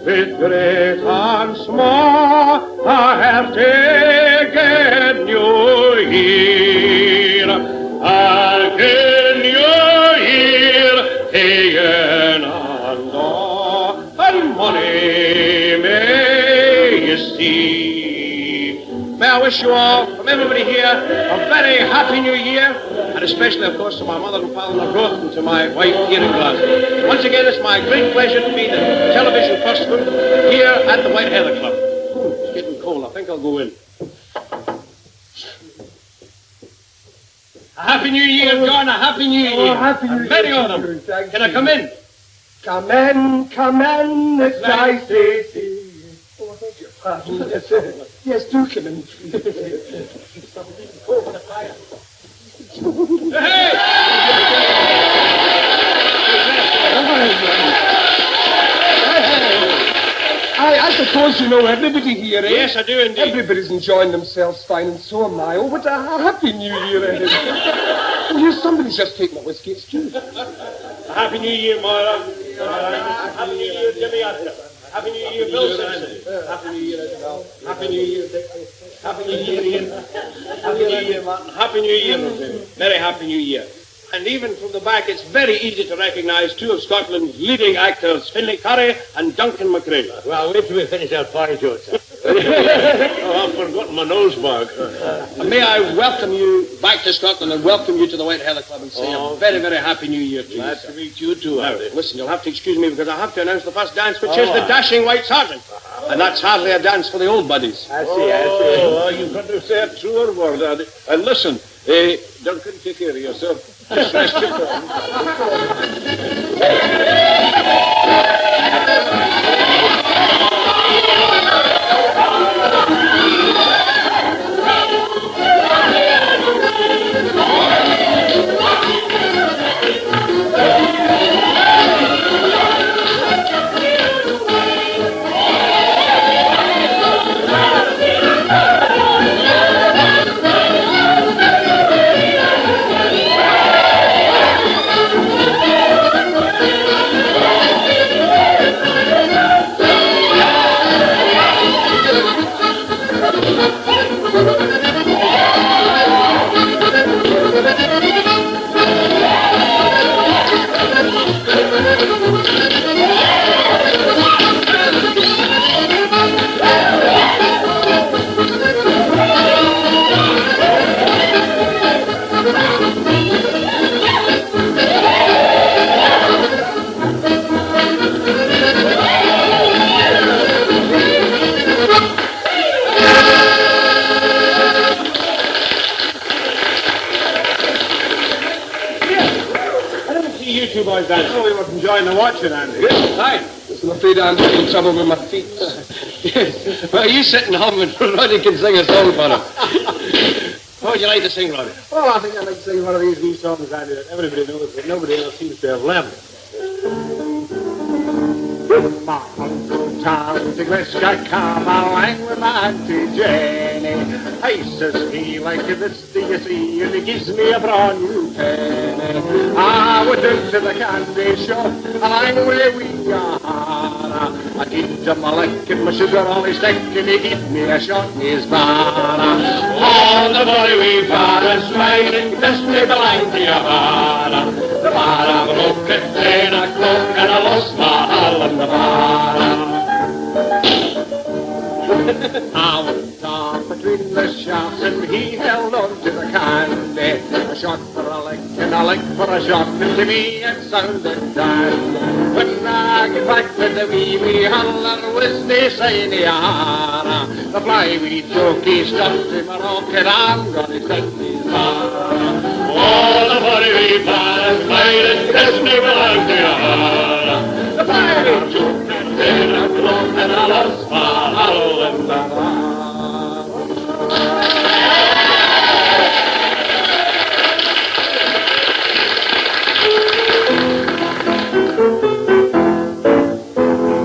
with great and small, I have taken you here. Again you're here, taken and all, and money may you see. May I wish you all, from everybody here, a very happy new year, and especially, of course, to my mother and father in Growth and to my wife here in Glasgow. Once again, it's my great pleasure to be the television person here at the White Heather Club. It's getting cold. I think I'll go in. A happy New Year, John. A happy New Year. Oh, happy New Year. Many of them. Can I come in? Come in, it's nice to see you. Oh, I beg your pardon. Yes, do come in. Hey! I suppose you know everybody here, eh? Yes, I do indeed. Everybody's enjoying themselves fine, and so am I. Oh, but a happy New Year ahead. Oh, yes, somebody's just taking a whiskey. Excuse me. A happy New Year, Moira. Happy New Year, Jimmy Atka. Happy New Year, Bill Simpson. Happy New Year, Isabel. Happy New Year, Dick. Happy New Year, Ian. Happy New Year, Martin. Happy New Year, very happy New Year. And even from the back, it's very easy to recognise two of Scotland's leading actors, Finlay Curry and Duncan Macrae. Well, wait till we finish our pie jokes. Oh, I've forgotten my nose bag. And may I welcome you back to Scotland and welcome you to the White Heather Club and say a very, very happy New Year to you. Glad to meet you too, Now, Andy. listen, you'll have to excuse me because I have to announce the first dance, which is the Dashing White Sergeant. And that's hardly a dance for the old buddies. I see. Oh, you couldn't say a truer word, Andy. And listen, Duncan, take care of yourself. Just rest your tongue. Oh, we were enjoying the watching, Andy. Yes. Hi. I'm afraid I'm having trouble with my feet. Yes. Well, you sit and hum and Roddy can sing a song for him. What would you like to sing, Roddy? Well, I think I'd like to sing one of these new songs, Andy, that everybody knows, but nobody else seems to have learned. My Uncle Tom to Glasgow come along with my Auntie Jenny. I says he like this, do you see, and he gives me a brand new penny. I went down to the candy shop, along where we are. I gave him a lick and my sugar on his neck, and he gave me a shot in his barra. Oh, the boy we barra's mine, and this me belong to your barra. The barra broke at 10 o'clock, and I lost my hall in the barra. I went off between the shafts and he held on to the candy. A shot for a lick and a lick for a shot, and to me it sounded dandy. When I get back to the wee holler was the shiny ara. The fly-wee jokey stopped him a rocket, I'm gonna send his barra. Oh, the funny wee barra's made and Disney belong to your barra. The fly-wee jokey in a clock and I lost my hole in the barra.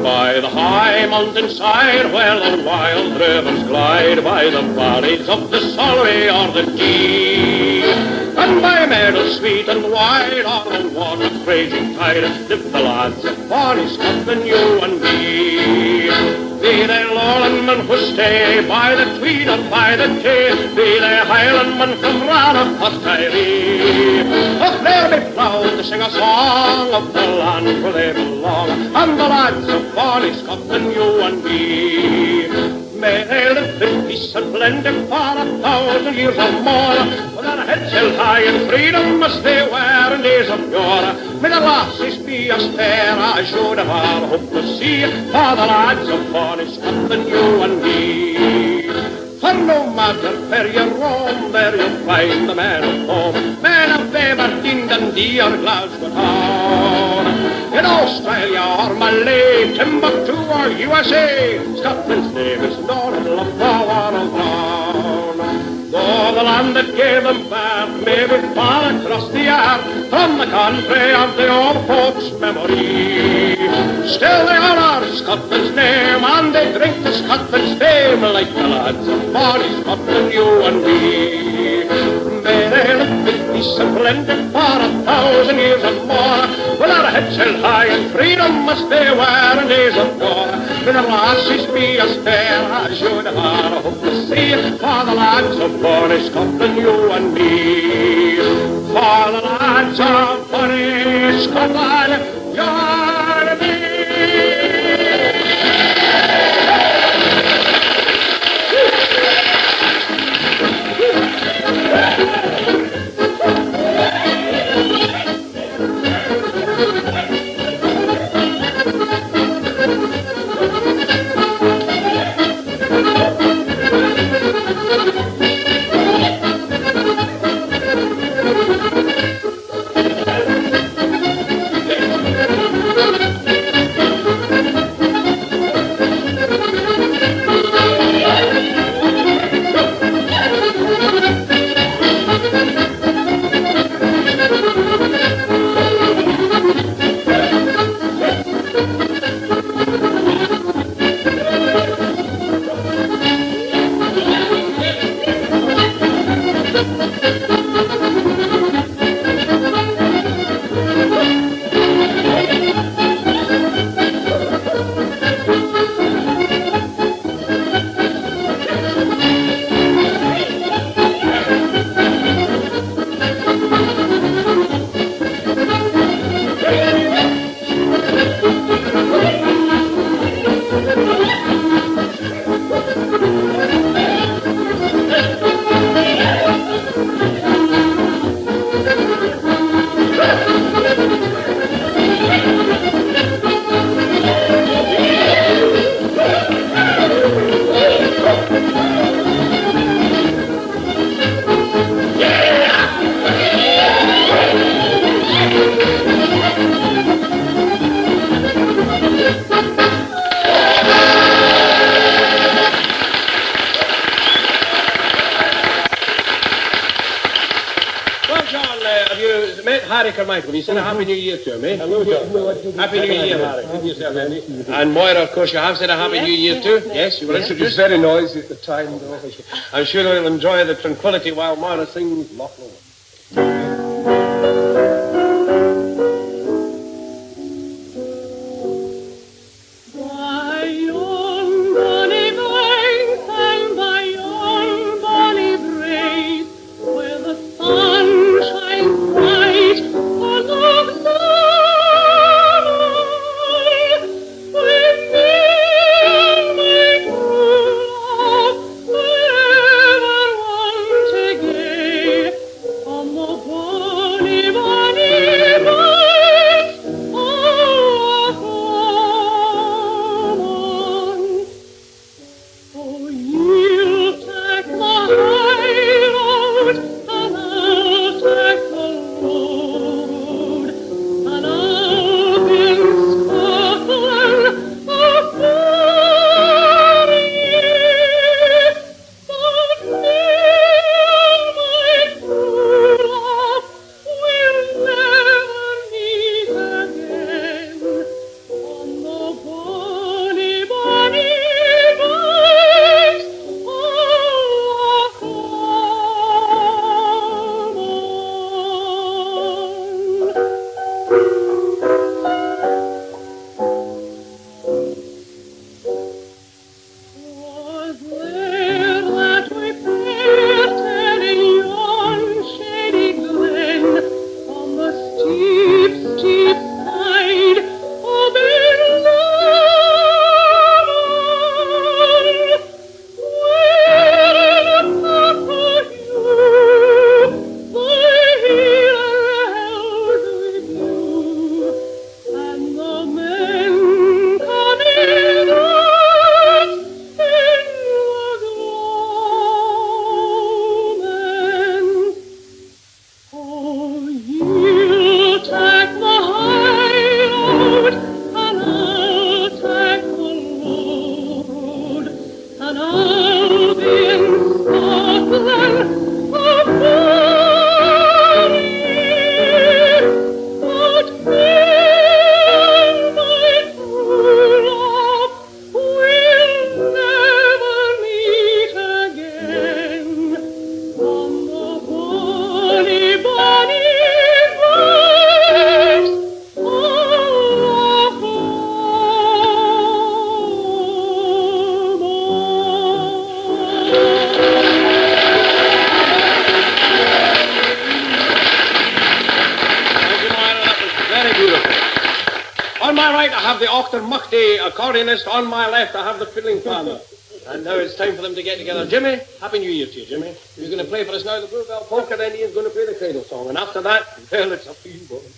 By the high mountainside where the wild rivers glide, by the valleys of the Solway or the Dee, And by meadows sweet and wide, on the water raging tide, live the lads of bonny Scotland, you and me. Be they Lowlandmen who stay by the Tweed or by the Tay, be they Highlandmen from Rannoch or Tiree. If they'll be proud to sing a song of the land where they belong, and the lads of bonny Scotland, you and me. May they live in peace and plenty for 1,000 years or more, with their heads held high in freedom as they were in days of yore. May the lassies be as fair as you'd ever hope to see, for the lads of bonny Scotland, you and me. For no matter where you roam, there you'll find the men of home, men of Aberdeen, Dundee or Glasgow town. In Australia or Malay, Timbuktu or USA, Scotland's name is known and loved for world round. Though the land that gave them birth may be far across the earth from the country of the old folks' memory, still they honour Scotland's name and they drink to Scotland's fame like the lads of bonny Scotland, you and me. May they live in peace and plenty for 1,000 years and more, with our heads held high in freedom as they were in days of yore. May the lassies be as fair as you'd ever hope to see, for the lads of bonny Scotland, you and me. For the lads of bonny Scotland, you and me. Michael, he said a Happy New Year to him, eh? Hello, John. Happy New Year, Harry. And Moira, of course, you have said a Happy New Year too? Yes, you were introduced. It was very noisy at the time, though. I'm sure you'll enjoy the tranquility while Moira sings Loch Lomond. Oh, right, I have the Ochter Muchty accordionist. On my left, I have the fiddling farmer. And now it's time for them to get together. Jimmy, Happy New Year to you, Jimmy. You're going to play for us now the Bluebell Polka, then Ian's going to play the Cradle song. And after that, well, it's up to you, boys.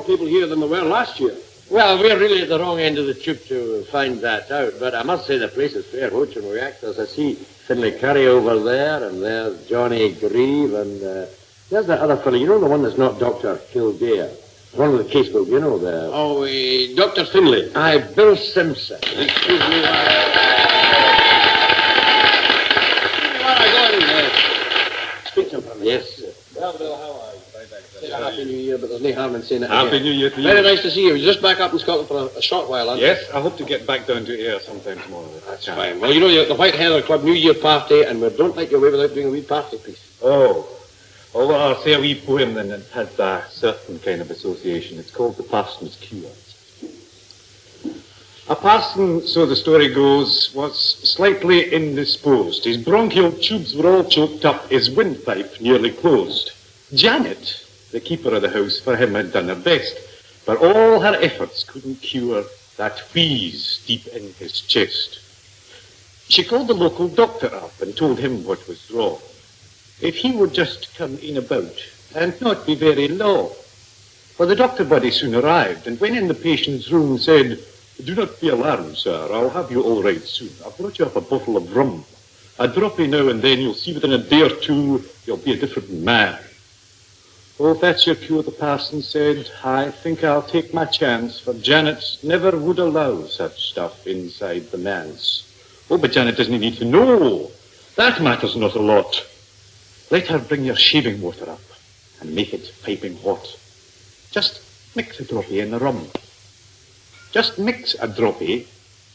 people here than there were last year. Well, we're really at the wrong end of the tube to find that out, but I must say the place is fair hooch and reactors. I see Finlay Curry over there, and there's Johnny Grieve, and there's that other fellow, you know, the one that's not Dr. Kildare. One of the casebook, you know, there. Oh, Dr. Finlay. Aye, Bill Simpson. Excuse me while I go in there. Yes. Well, Bill, how are you? Say Happy New Year, but there's no harm in saying it Happy again. New Year to you. Very nice to see you. You're just back up in Scotland for a short while, aren't you? Yes, I hope to get back down to Ayr sometime tomorrow. That's fine. Well, you know, you're at the White Heather Club New Year party, and we don't like you away without doing a wee party piece. Oh, well, I'll say a wee poem then. It has a certain kind of association. It's called The Parson's Cure. A parson, so the story goes, was slightly indisposed. His bronchial tubes were all choked up, his windpipe nearly closed. Janet, the keeper of the house, for him had done her best, but all her efforts couldn't cure that wheeze deep in his chest. She called the local doctor up and told him what was wrong. If he would just come in about and not be very low. For the doctor buddy soon arrived and went in the patient's room and said, "Do not be alarmed, sir. I'll have you all right soon. I've brought you up a bottle of rum. A droppy now and then, you'll see within a day or two, you'll be a different man." "Oh, if that's your cure," the parson said, "I think I'll take my chance, for Janet never would allow such stuff inside the manse." "Oh, but Janet doesn't need to know. That matters not a lot. Let her bring your shaving water up and make it piping hot. Just mix a droppy in the rum. Just mix a droppy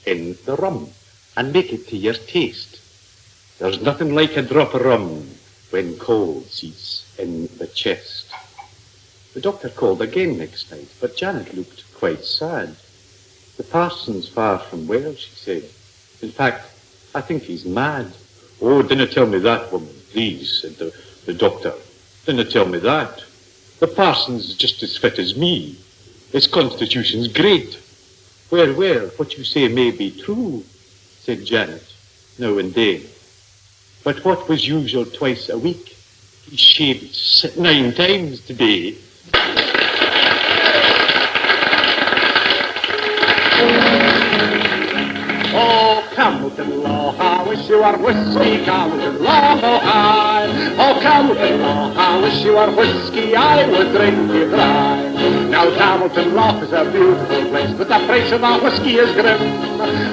in the rum and make it to your taste. There's nothing like a drop of rum when cold seats in the chest." The doctor called again next night, but Janet looked quite sad. "The parson's far from well," she said. "In fact, I think he's mad." "Oh, dinna tell me that, woman, please," said the doctor. "Dinna tell me that. The parson's just as fit as me. His constitution's great." Well, what you say may be true," said Janet, now and then. "But what was usual twice a week, he shaved 9 times today." Oh, Campbelltown Law, I wish you were whiskey, Campbelltown Law, oh, hi. Oh, Campbelltown Law, I wish you were whiskey, I would drink you dry. Now, Campbelltown Law is a beautiful place, but the price of our whiskey is grim.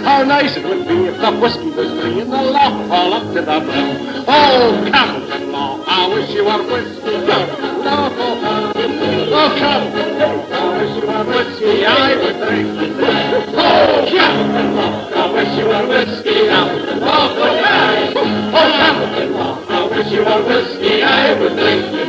How nice it would be if the whiskey was free and the law all up to the brim. Oh, Campbelltown Law, I wish you were whiskey, Campbelltown Law, oh, hi. Oh, Campbelltown Law, I wish you were whiskey, I would drink you dry. Oh, Campbelltown Law, I wish you were whiskey, I would walk away. Oh, Campbelltown Law, I wish you were whiskey, I would drink you.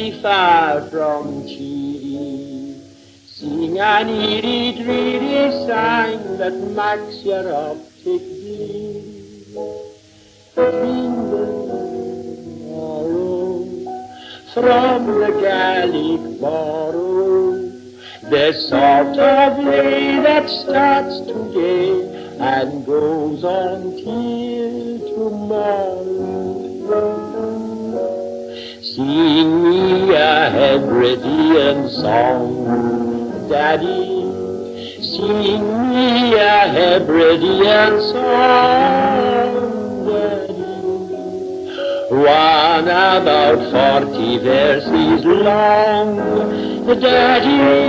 very far from cheery, sing an eerie, dreary song that makes your optic bleed. From the Gallic borrow, the sort of lay that starts today and goes on till tomorrow. Sing me a Hebridean song, Daddy. Sing me a Hebridean song, Daddy. One about 40 verses long, Daddy,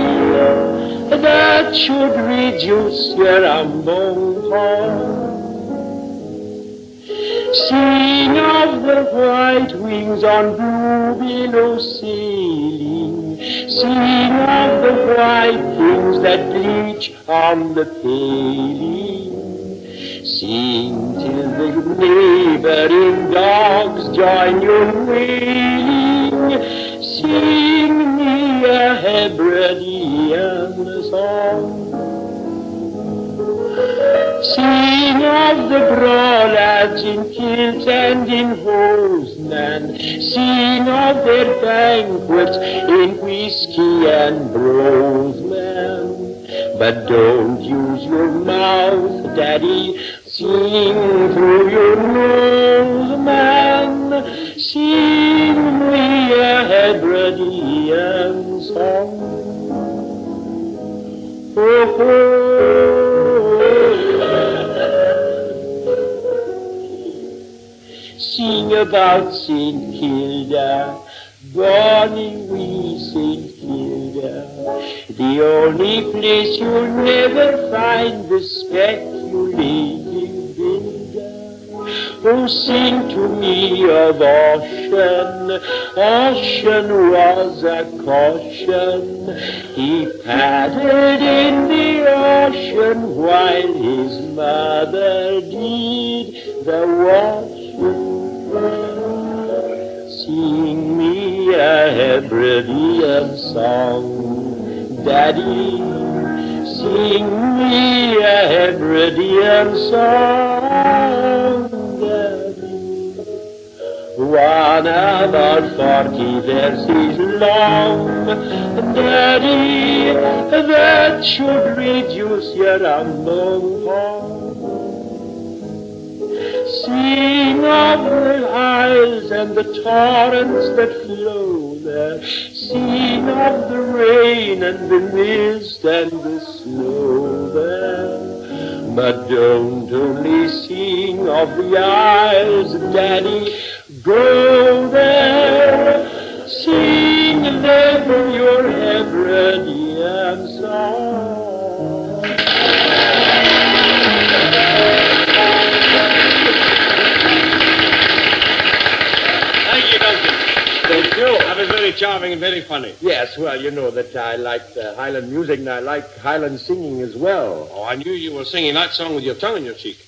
that should reduce your ambone horn. Sing of the white wings on blue-billow sailing, sing of the white things that bleach on the paling. Sing till the neighboring dogs join your wailing. Sing me a Hebridean song. Sing of the brolads in kilts and in hoseman. Sing of their banquets in whiskey and brosman. But don't use your mouth, Daddy. Sing through your nose, man. Sing me a Hebridean song. Oh, oh. Sing about St. Kilda, bonny wee St. Kilda, the only place you'll never find the speculating builder. Oh, sing to me of Ocean. Ocean was a caution. He paddled in the ocean while his mother did the washing. Sing me a Hebridean song, Daddy. Sing me a Hebridean song, Daddy. One about 40 verses long, Daddy, that should reduce your ambone horn. Sing of the isles and the torrents that flow there. Sing of the rain and the mist and the snow there. But don't only sing of the isles, Daddy. Go there. Sing them your Hebridean song. That was very charming and very funny. Yes, well, you know that I like Highland music and I like Highland singing as well. Oh, I knew you were singing that song with your tongue in your cheek.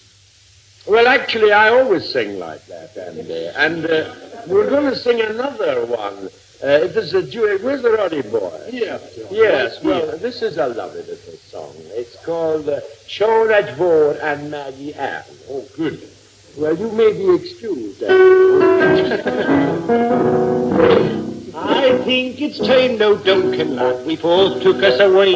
Well, actually, I always sing like that, and we're going to sing another one. This is a duet. Where's the Roddy boy? Yeah. Yes, well, this is a lovely little song. It's called SEONAID and MAGGIE. Oh, good. Well, you may be excused. I think it's time now, Duncan, lad, we both took us away.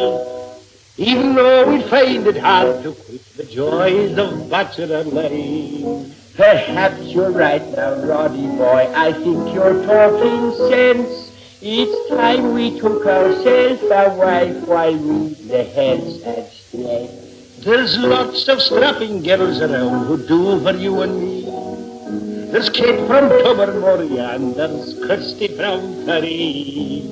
Even though we'd find it hard to quit the joys of bachelor life. Perhaps you're right now, Roddy boy. I think you're talking sense. It's time we took ourselves a wife while we the heads had strength. There's lots of strapping girls around who do for you and me. There's Kate from Tobermory and there's Kirsty from Powrie.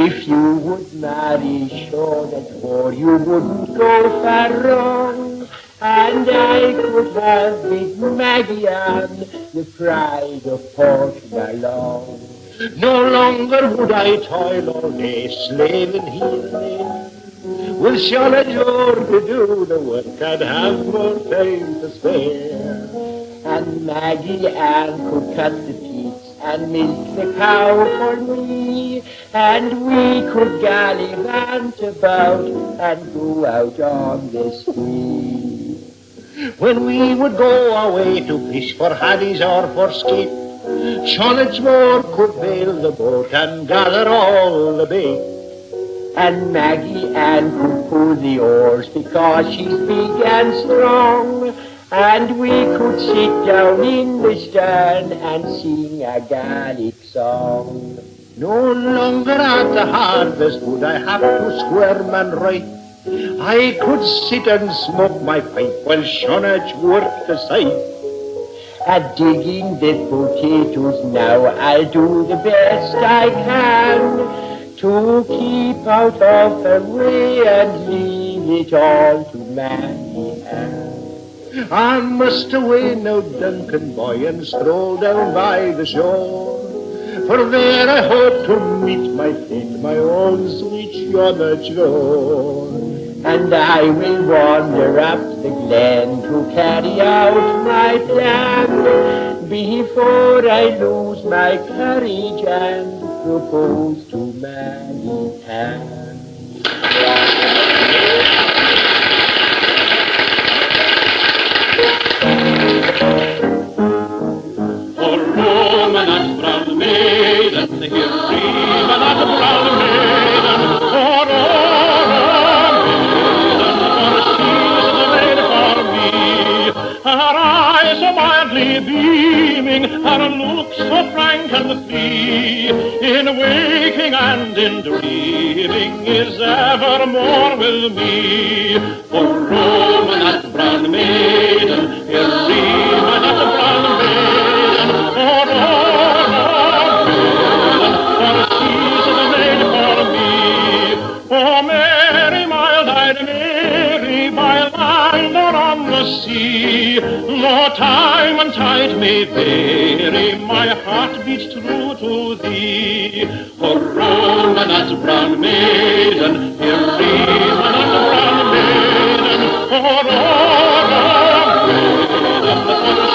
If you would marry SEONAID, you wouldn't go far wrong. And I could have big Maggie Ann, the pride of Portgalon. No longer would I toil all day slaving here and there. With SEONAID to do the work, I'd have more time to spare. And Maggie Ann could cut the teats and milk the cow for me. And we could gallivant about and go out on the spree. when we would go away to fish for haddies or for skate. Seonaids more could bail the boat and gather all the bait. And Maggie Ann could pull the oars because she's big and strong. And we could sit down in the stern and sing a Gaelic song. No longer at the harvest would I have to squirm and write. I could sit and smoke my pipe while Seonaids worked the scythe. At digging the potatoes now I'll do the best I can to keep out of her way and leave it all to Maggie Ann. I must away now, Duncan boy, and stroll down by the shore, for there I hope to meet my fate, my own sweet Seonaids lord. And I will wander up the glen to carry out my plan before I lose my courage and propose to Maggie Ann. For Roman and brown maiden, here Freeman and brown maiden, for her eyes so mildly beaming, her looks so frank and free, in waking and in dreaming is evermore with me. For Roman at brown maiden, here Freeman at brown maiden, for she's the maid for me. Oh, Mary, mild-eyed Mary, by land or on the sea, though time and tide may vary, my heart beats true to thee. For Roman at brown maiden, here Freeman at brown maiden, for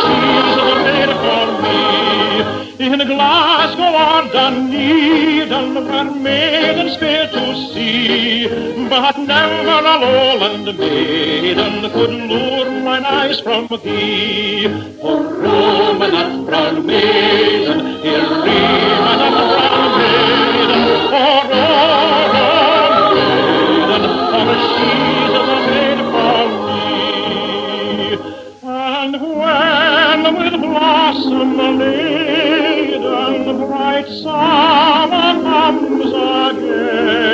she's the maid for me. In Glasgow or Dunedin, where maidens fail to see, but never a lowland maiden could lure mine eyes from thee. For Roman at brown maiden, here Freeman at brown maiden, for maiden, for she's the maid for me. And when with blossom laden the bright summer comes again,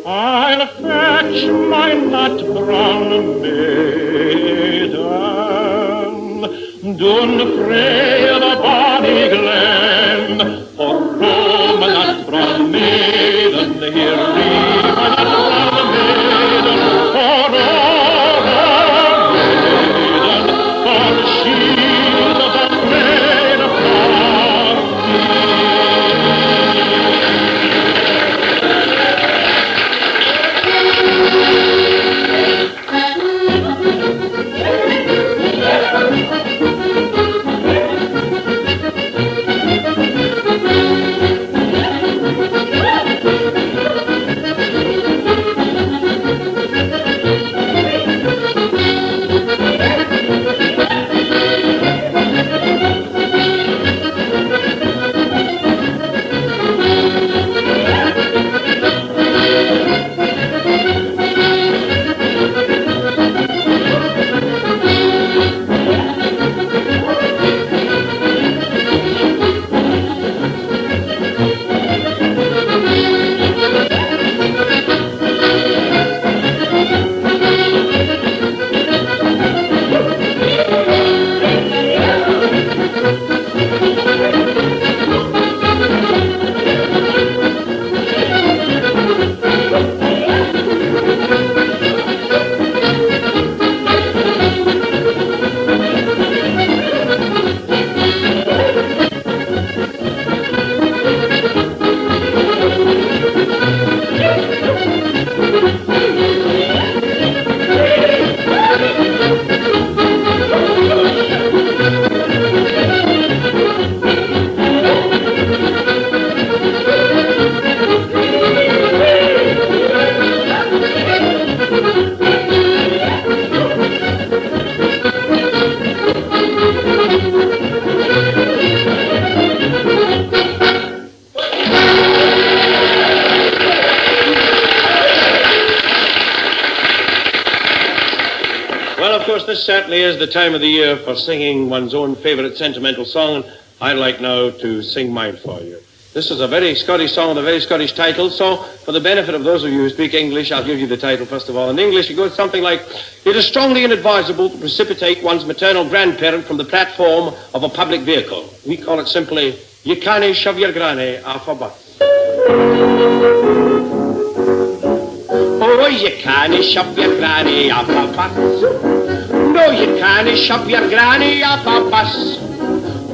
I'll fetch my nut brown maiden, down frae the bonny glen. For Roman at brown maiden, here Freeman at brown maiden, for maiden, for she's the maid for me. this certainly is the time of the year for singing one's own favourite sentimental song, and I'd like now to sing mine for you. This is a very Scottish song with a very Scottish title, so for the benefit of those of you who speak English, I'll give you the title first of all. In English, it goes something like, "It is strongly inadvisable to precipitate one's maternal grandparent from the platform of a public vehicle." We call it simply, "You cannae shove your granny off a bus." Oh, you cannae shove your granny off a bus. No, you cannae shove your granny off a bus.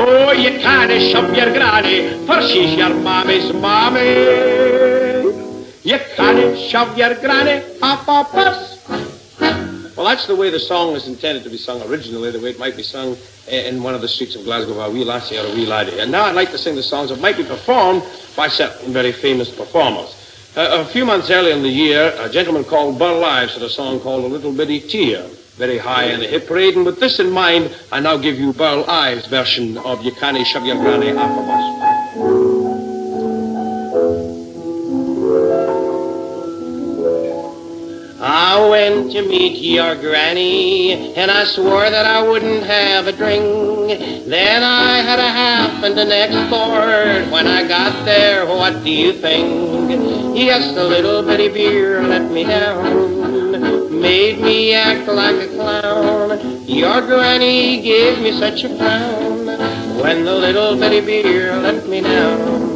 Oh, you cannae shove your granny, for she's your mammy's mammy. You cannae shove your granny off a bus. Well, that's the way the song is intended to be sung originally, the way it might be sung in one of the streets of Glasgow by a wee lassie or a wee laddie. And now I'd like to sing the songs that might be performed by certain very famous performers. A few months earlier in the year, a gentleman called Burl Ives had a song called A Little Bitty Tear, very high in the hit parade. And with this in mind, I now give you Burl Ives' version of You Cannae Shove Your Granny Off a Bus. I went to meet your granny, and I swore that I wouldn't have a drink. Then I had a half and an export. When I got there, what do you think? Yes, a little bitty beer let me down, made me act like a clown. Your granny gave me such a frown when the little bitty beer let me down.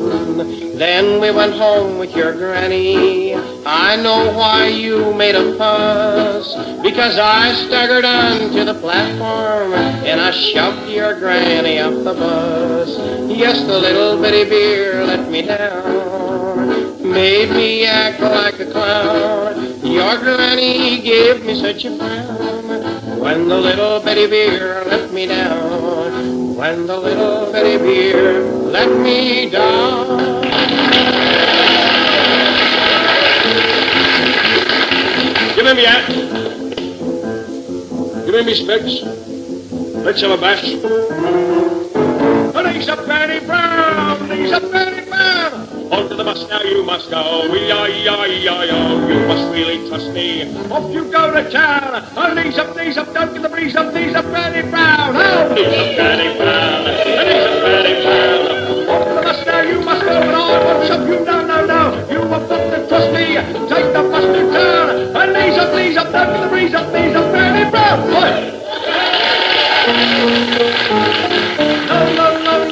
Then we went home with your granny. I know why you made a fuss, because I staggered onto the platform and I shoved your granny off the bus. Yes, the little bitty beer let me down, made me act like a clown. Your granny gave me such a frown when the little bitty beer let me down, when the little bitty beer let me down. Give me me hat. Give me me specs. Let's have a bash. He's a Fanny Brown. He's a Fanny Brown. On to the bus now you must go. E-I-E-I-E-I-O. You must really trust me. Off you go to town. Oh, knees up, don't get the breeze up. Knees up, Fanny Brown. Oh, knees up, Fanny Brown. Knees up, Fanny Brown. On to the bus now you must go. But I won't shove you down, no. You have got to trust me. Take the bus to town. And knees up, don't get the breeze up. Knees up, Fanny Brown. Oi.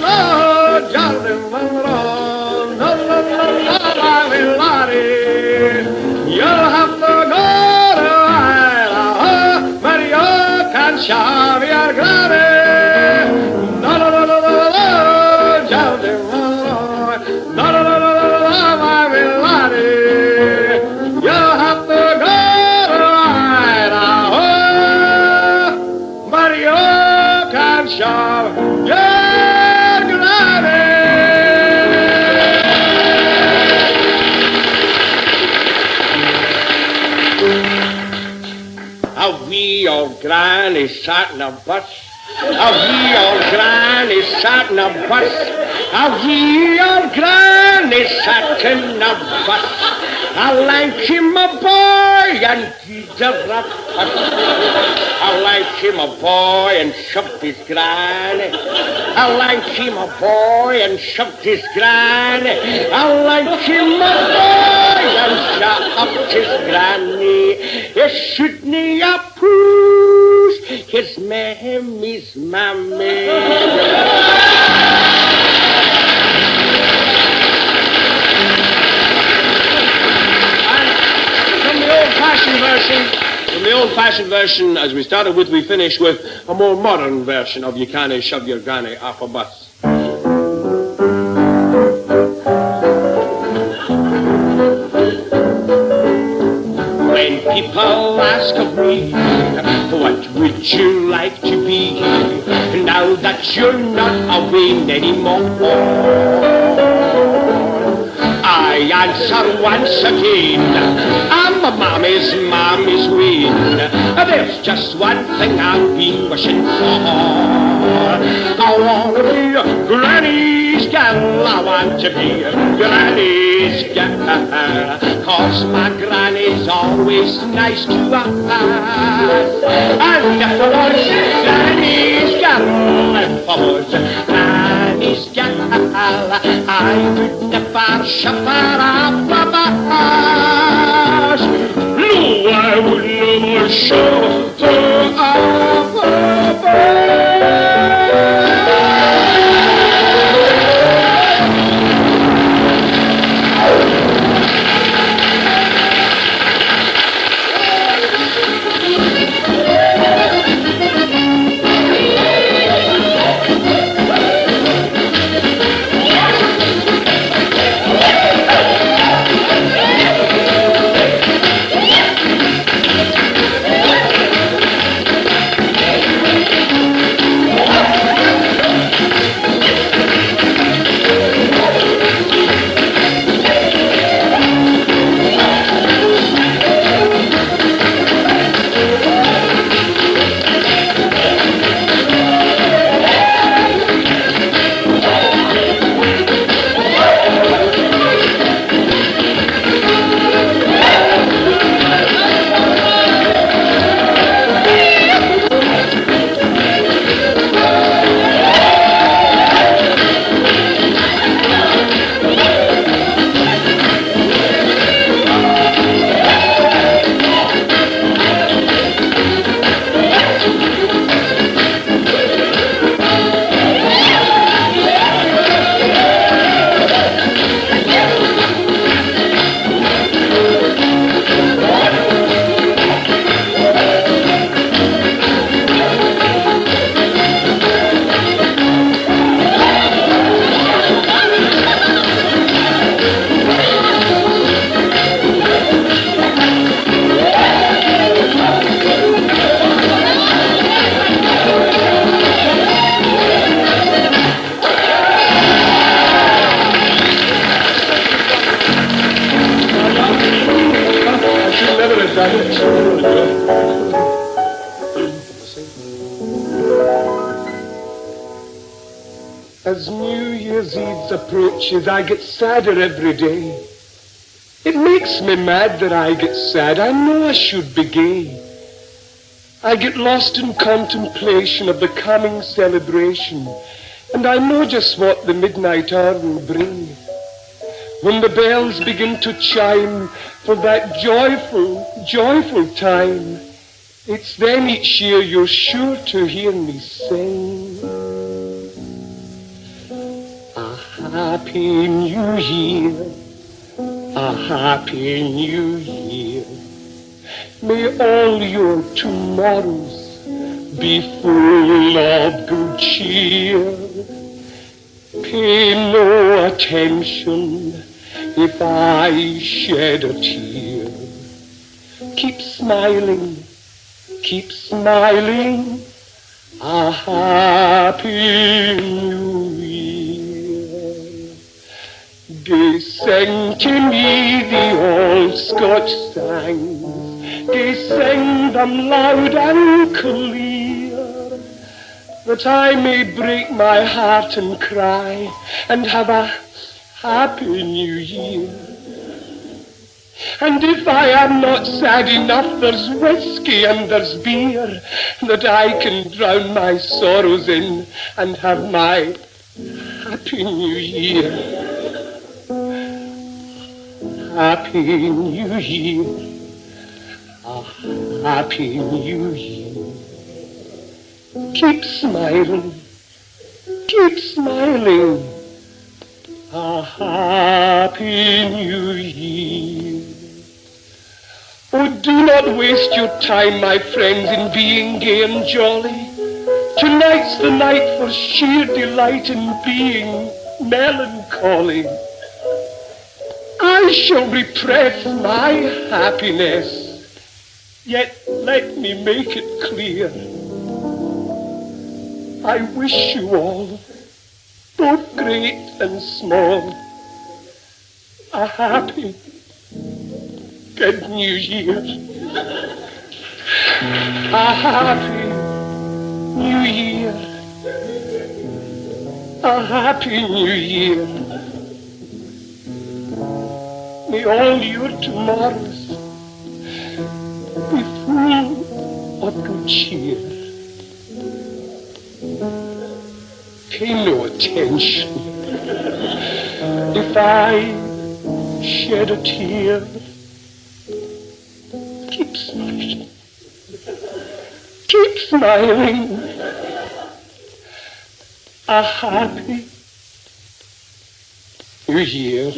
No, Jordan, no, you'll have to go to Idaho, but you can shove your granny. No, Jordan, no, my laddie. You'll have to go to Idaho, but you can shove your wee old granny sat in a bus. A wee old granny sat in a bus. A wee old granny sat in a bus. I like him a boy and he's a rat. I like him a boy and shoved his granny. I like him a boy and shoved his granny. I like him a boy and shoved his granny. You shouldn't approve his mammy's mammy. From the old-fashioned version, as we started with, we finish with a more modern version of You Cannae Shove Your Granny Off a Bus. When people ask of me, what would you like to be now that you're not a Wayne anymore? I answer once again, I'm a mommy's Wayne. There's just one thing I've been wishing for. Oh, wanna be Granny's gal. I want to be Granny's gal. 'Cause my Granny's always nice to us. And if I was Granny's gal, if I was Granny's gal, I would never suffer a babash. No, I would never suffer a babash. As New Year's Eve approaches, I get sadder every day. It makes me mad that I get sad. I know I should be gay. I get lost in contemplation of the coming celebration, and I know just what the midnight hour will bring. When the bells begin to chime for that joyful, joyful time, it's then each year you're sure to hear me sing. A happy new year, a happy new year. May all your tomorrows be full of good cheer. Pay no attention if I shed a tear. Keep smiling, a happy new year. They sang to me the old Scotch songs, they sang them loud and clear, that I may break my heart and cry and have a happy new year. And if I am not sad enough, there's whiskey and there's beer that I can drown my sorrows in and have my happy new year. Happy new year, a happy new year. Keep smiling, a happy new year. Oh, do not waste your time, my friends, in being gay and jolly. Tonight's the night for sheer delight in being melancholy. I shall repress my happiness, yet let me make it clear. I wish you all, both great and small, a happy good new year. A happy new year. a happy new year. May all your tomorrows be full of good cheer. Pay no attention if I shed a tear. Keep smiling. Keep smiling. A happy New Year.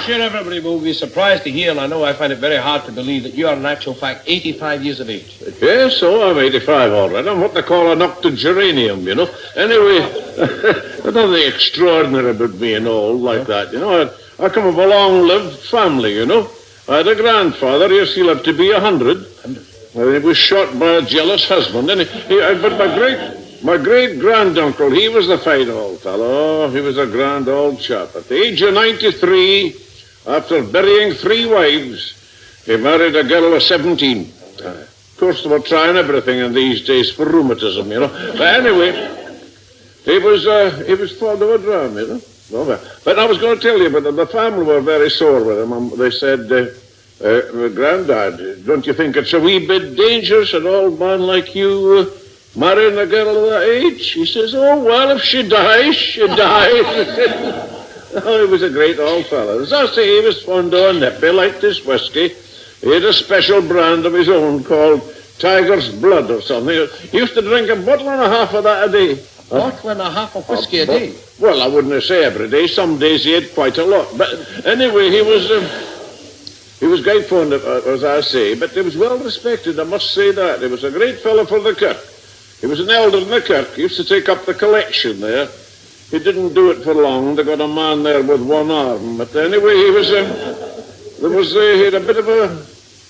sure everybody will be surprised to hear, and I know I find it very hard to believe that you are in actual fact 85 years of age. Yes, so I'm 85 all right. I'm what they call an octogenarian, you know. Anyway, there's nothing extraordinary about being old like that, you know. I come of a long-lived family, you know. I had a grandfather, yes, he lived to be 100. Well, he was shot by a jealous husband, and but my great-granduncle, he was the fine old fellow. Oh, he was a grand old chap. At the age of 93, after burying 3 wives, he married a girl of 17. Of course, they were trying everything in these days for rheumatism, you know. But anyway, he was fond of a dram, you know. But I was going to tell you, but the family were very sore with him. They said, Grandad, don't you think it's a wee bit dangerous, an old man like you marrying a girl of that age? He says, oh, well, if she dies, she dies. Oh, he was a great old fellow. As I say, he was fond of a nip. He liked his whiskey. He had a special brand of his own called Tiger's Blood or something. He used to drink a bottle and a half of that a day. A bottle and a half of whiskey a day? Well, I wouldn't say every day. Some days he had quite a lot. But anyway, he was great fond of, as I say, but he was well respected, I must say that. He was a great fellow for the kirk. He was an elder in the kirk. He used to take up the collection there. He didn't do it for long. They got a man there with one arm. But anyway, he had a bit of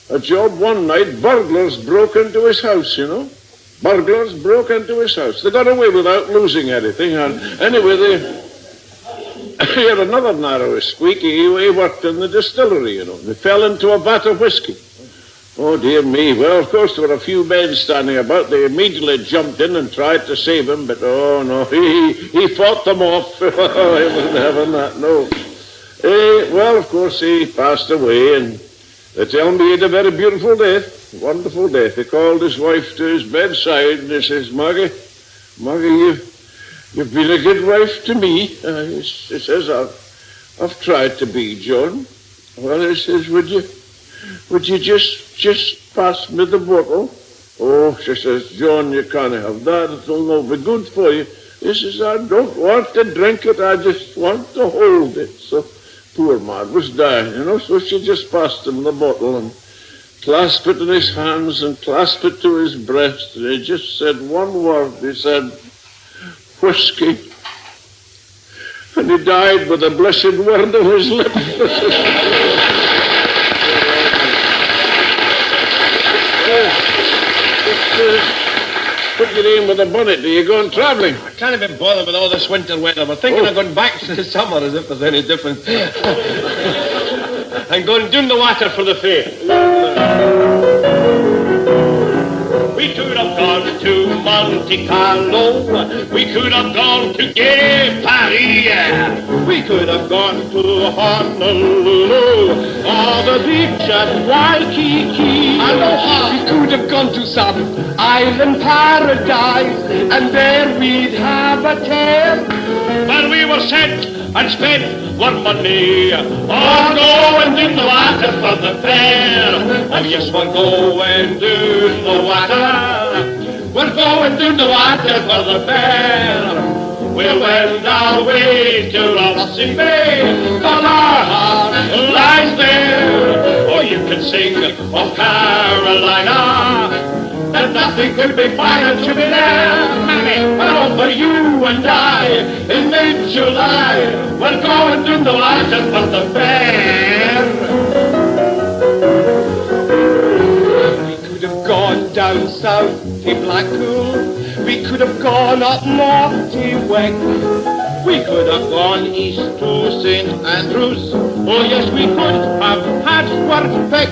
a job one night. Burglars broke into his house, you know. Burglars broke into his house. They got away without losing anything. And anyway, he had another narrow squeak. He worked in the distillery, you know. They fell into a vat of whiskey. Oh, dear me. Well, of course, there were a few men standing about. They immediately jumped in and tried to save him, but, oh, no, he fought them off. Oh, he wasn't having that, no. Well, of course, he passed away, and they tell me he had a very beautiful death, wonderful death. He called his wife to his bedside, and he says, Maggie, you've been a good wife to me. He says, I've tried to be, John. Well, he says, would you just pass me the bottle? Oh, she says, John, you can't have that. It'll not be good for you. He says, I don't want to drink it. I just want to hold it. So poor man was dying, you know. So she just passed him the bottle and clasped it in his hands and clasped it to his breast. And he just said one word. He said, whiskey. And he died with a blessed word on his lips. Put your name with a bonnet. Are you going travelling? I can't even bother with all this winter weather. We're thinking of going back to the summer as if there's any difference. I'm going down the water for the fair. We could have gone to Monte Carlo. We could have gone to Paris. We could have gone to Honolulu or the beach at Waikiki. Aloha. We could have gone to some island paradise, and there we'd have a tale. But we were sent and spent one money on going to the water for the fair. Oh yes, we're going to the water. We're going to the water for the fair. We'll wend our way to LASSIE Bay, but our heart lies there. Or you can sing of Carolina, that nothing could be finer to be there. Oh, for you and I, in mid-July, we're going to the water for the fair. We could have gone down south to Blackpool. We could have gone up north to Wick. We could have gone east to St. Andrews. Oh, yes, we could have had one pick.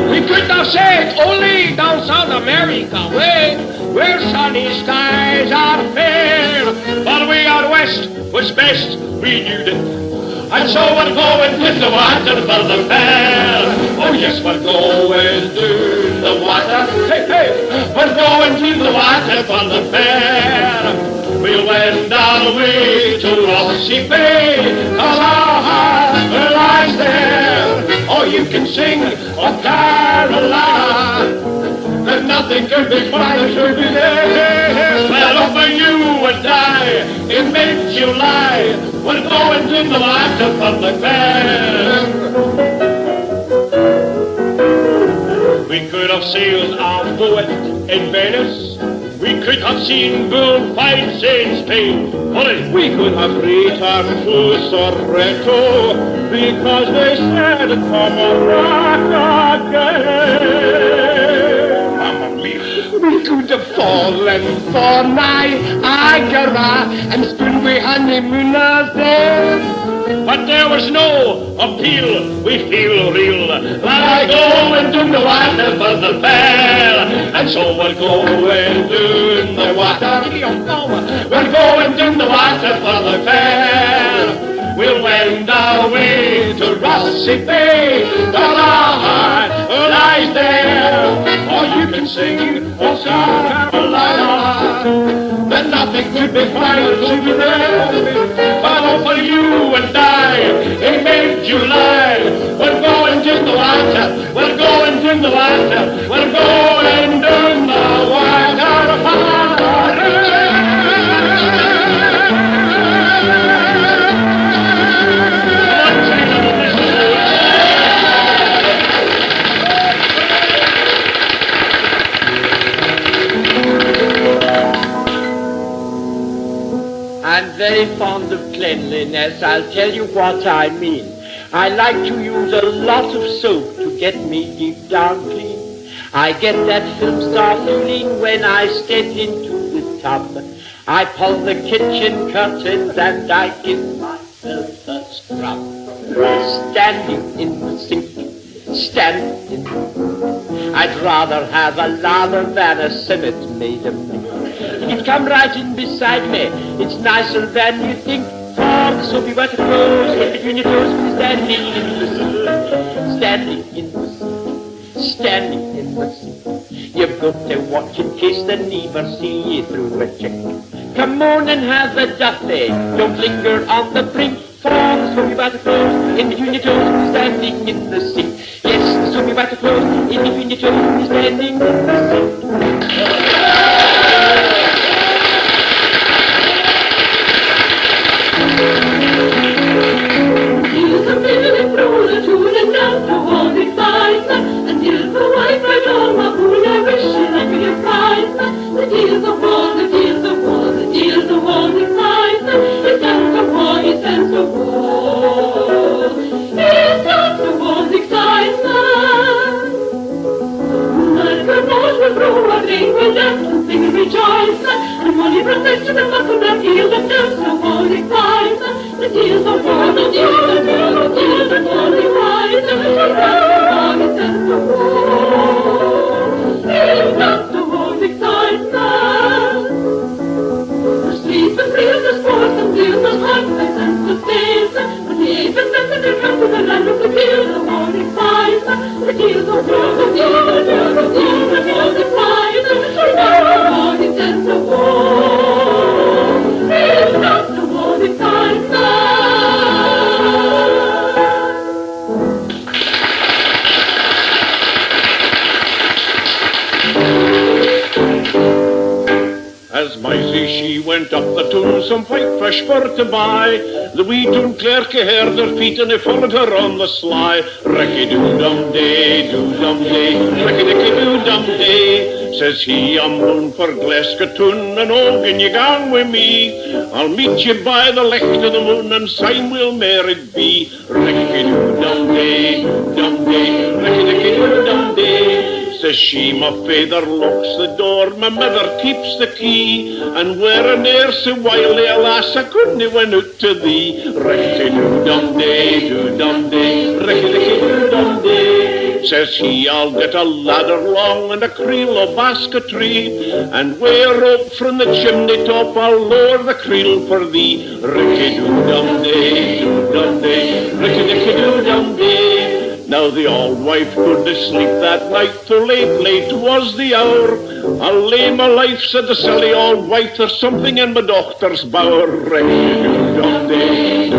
We could have said only down South America way, where sunny skies are fair. But we out west was best, we knew that. And so we're going to the water for the fair. Oh yes, we're going to the water. Hey, hey, we're going to the water for the fair. We'll wend our way to LASSIE Bay, 'cause our heart lies there. Oh, you can sing of Carolina, that nothing could be finer to be there. Well, over you would die in mid-July. We're going to the water for the fair. We could have sailed our boat in Venice. We could have seen bullfights in Spain. We could have returned to Sorrento because they said come back again. Mamma mia. We could have fallen for Niagara and stood we honeymooners there. But there was no appeal, we feel real, like going to the water for the fair. And so we're going to the water, we're going to the water for the fair. We'll wend our way to Rossi Bay, but our heart lies there. Or you can sing, oh, South Carolina, then nothing could be finer to be there. But over you and I, in mid-July, we're going to the water, we're going to the water, we're going to the water. I'm very fond of cleanliness, I'll tell you what I mean. I like to use a lot of soap to get me deep down clean. I get that film star feeling when I step into the tub. I pull the kitchen curtains and I give myself a scrub. Standing in the sink, standing in the... I'd rather have a lather than a civet made of me. It come right in beside me, it's nicer than you think. For the soapy wet clothes, in between your toes, standing in the sink, standing in the sink, standing in the sink. You've got to watch in case the neighbor see you through a chick. Come on and have a duffy, don't linger on the brink. For the soapy wet clothes, in between your toes, standing in the sink. Yes, the soapy wet clothes, in between your toes, standing in the sink. Some white fish for to buy. The wee toon clerk heard her feet and he followed her on the sly. Ricky-doo-dum-day, ricky-dicky-doo-dum-day. Says he, I'm bound for Glasgow-toon and oh, can you gang with me? I'll meet you by the licht of the moon and syne we'll married be. Ricky-doo-dum-day, ricky-dicky-doo-dum-day. Says she, my father locks the door, my mother keeps the key, and where a ne'er so wily, alas, I couldn't win out to thee. Ricky-doo-dum-day, ricky-dicky-doo-dum-day. Says he, I'll get a ladder long and a creel of basketry, and weigh a rope from the chimney top, I'll lower the creel for thee. Ricky-doo-dum-day, ricky-dicky-doo-dum-day. Now the old wife couldn't sleep that night, till late was the hour. I'll lay my life, said the silly old wife, there's something in my doctor's bower. Ricky-doo-dum-day,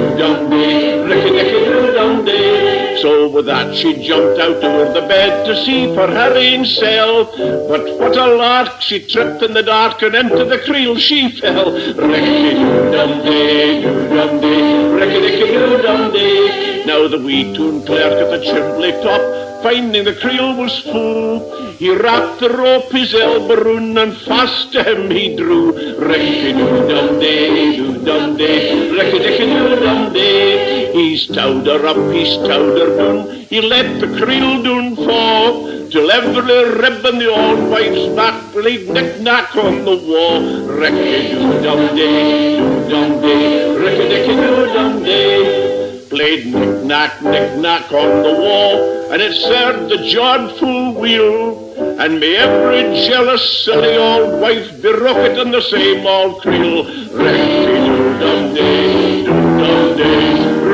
ricky-dicky-doo-dum-day. So with that she jumped out over the bed to see for her own cell. But what a lark, she tripped in the dark and into the creel she fell. Rickety-doo-dum-day, doo-dum-day, rickety-doo-dum-day. Now the wee toon clerk at the chimbley top, finding the creel was full, he wrapped the rope his elbow and fast to him he drew. Rickety-doo-dum-day, doo-dum-day, rickety-doo-dum-day. He stowed her up, he stowed her down, he let the creel doon fall, till every rib in the old wife's back laid knick-knack on the wall. Rickety-doo-dum-day, doo-dum-day, rickety-doo-dum-day. Played knick-knack, knick-knack on the wall, and it served the jod full wheel, and may every jealous, silly old wife be rocket in the same old creel. Rickety-doo-dum-day, doo-dum-day,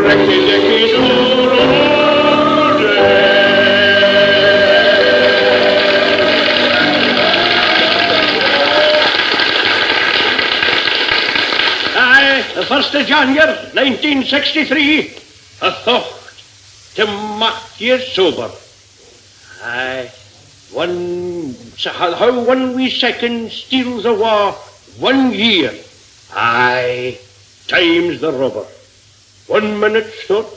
rickety-doo-dum-day. Aye, the 1st of January, 1963, a thought to mock ye sober. Aye, how 1 wee second steals a war 1 year. Aye, time's the rubber. 1 minute's thought,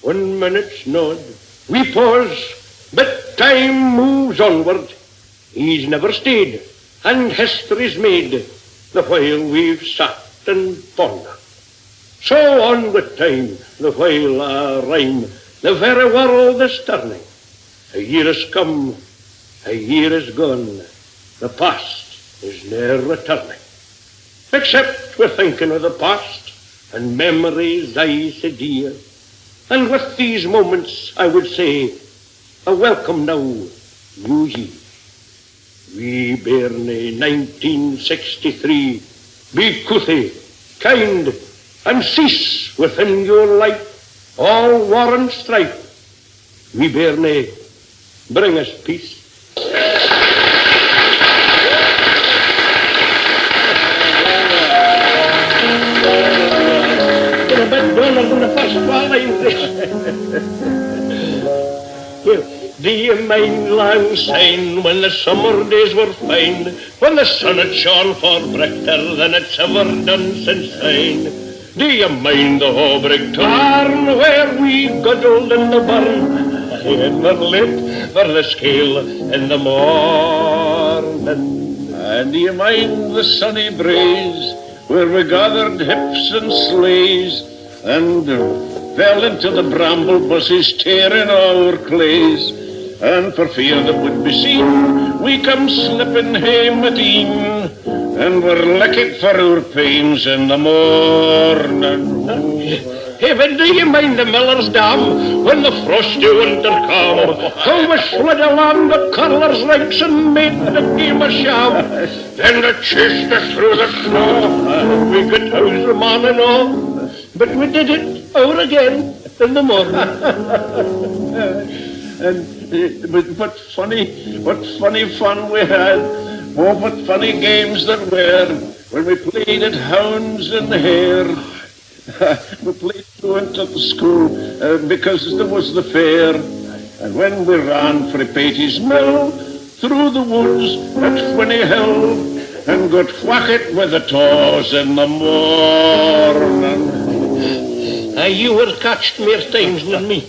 1 minute's nod. We pause, but time moves onward. He's never stayed, and history's made the while we've sat and ponder. So on with time, the while I rhyme, the very world is turning. A year has come, a year is gone, the past is ne'er returning. Except we're thinking of the past, and memories aye so dear. And with these moments, I would say, a welcome now, New Year. We Bairnie 1963, be couthy, kind, and cease within your life all war and strife. We Bairnie, bring us peace. A bit duller than the first one. Do you mind lang syne when the summer days were fine, when the sun had shone for brighter than it's ever done since then? Do you mind the Hobrig tarn where we guddled in the barn, and were lit for the scale in the morning? And do you mind the sunny braes where we gathered hips and sleighs and fell into the bramble bushes tearing our clays? And for fear that would be seen, we come slipping hame at e'en, and we're licked for our pains in the morning. Hey, but do you mind the miller's dam when the frosty winter come? How we slid along the curler's ranks and made the game a sham. Then they chased us through the snow, and we could house the man and all. But we did it over again in the morning. But what funny fun we had. Oh, what funny games that were when we played at hounds and hare. We played truant at the school because there was the fair. And when we ran for Patey's Mill through the woods at Whinny Hill and got whacked with the toes in the morning. You were catched more times than me.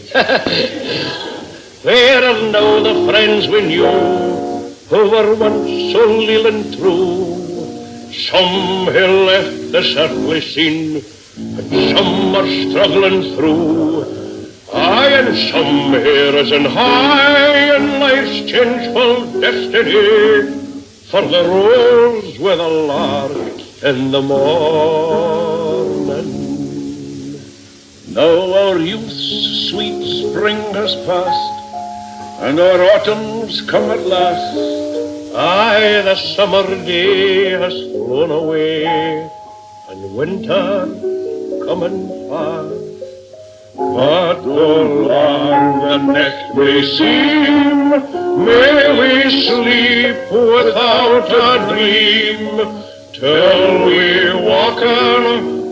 Where are now the friends we knew, who were once so leal and true? Some have left the surly scene, and some are struggling through. Aye, and some here is in high in life's changeful destiny, for the rose with a lark in the morning. Now our youth's sweet spring has passed, and our autumn's come at last. Aye, the summer day has flown away, and winter coming fast. But though long the night may seem, may we sleep without a dream, till we walk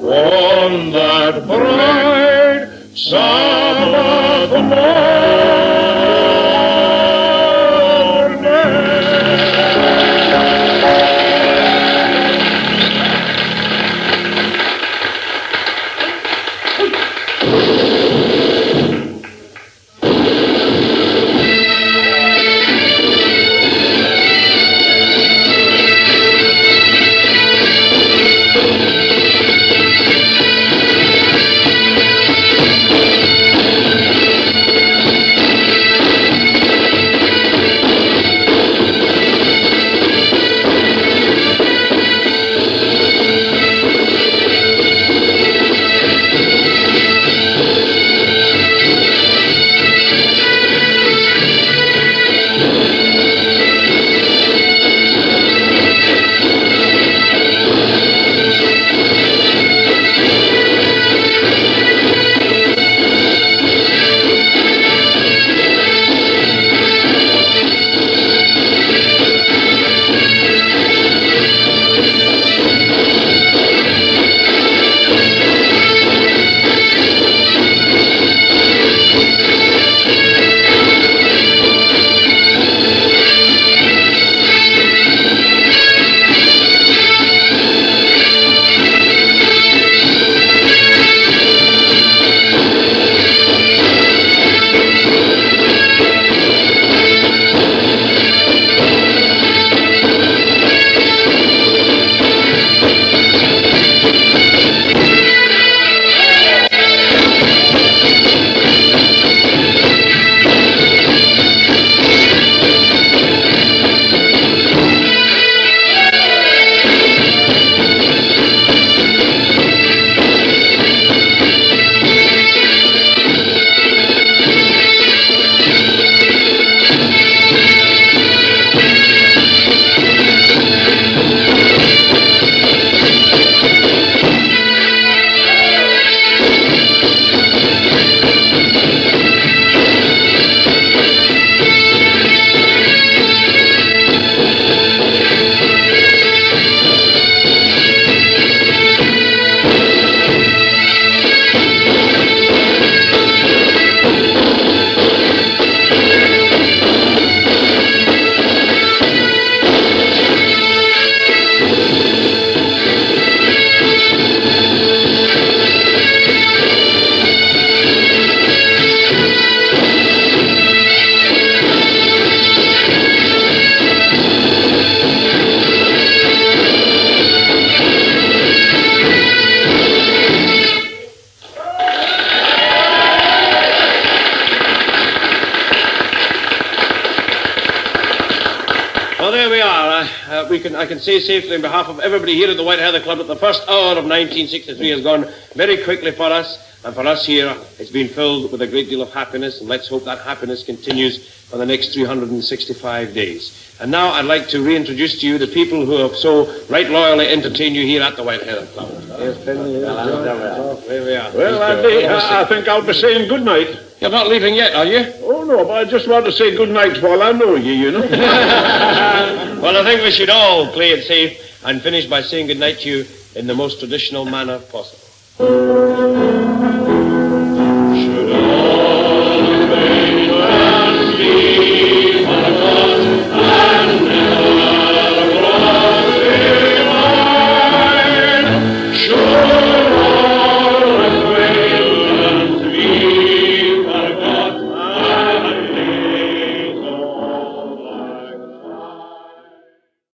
on that bright summer I can say safely on behalf of everybody here at the White Heather Club that the first hour of 1963 has gone very quickly for us, and for us here, it's been filled with a great deal of happiness, and let's hope that happiness continues for the next 365 days. And now I'd like to reintroduce to you the people who have so right loyally entertained you here at the White Heather Club. Yes, there we are. Well, Andy, I think I'll be saying good night. You're not leaving yet, are you? Oh, no, but I just want to say good night while I know you, you know. Well, I think we should all play it safe and finish by saying good night to you in the most traditional manner possible.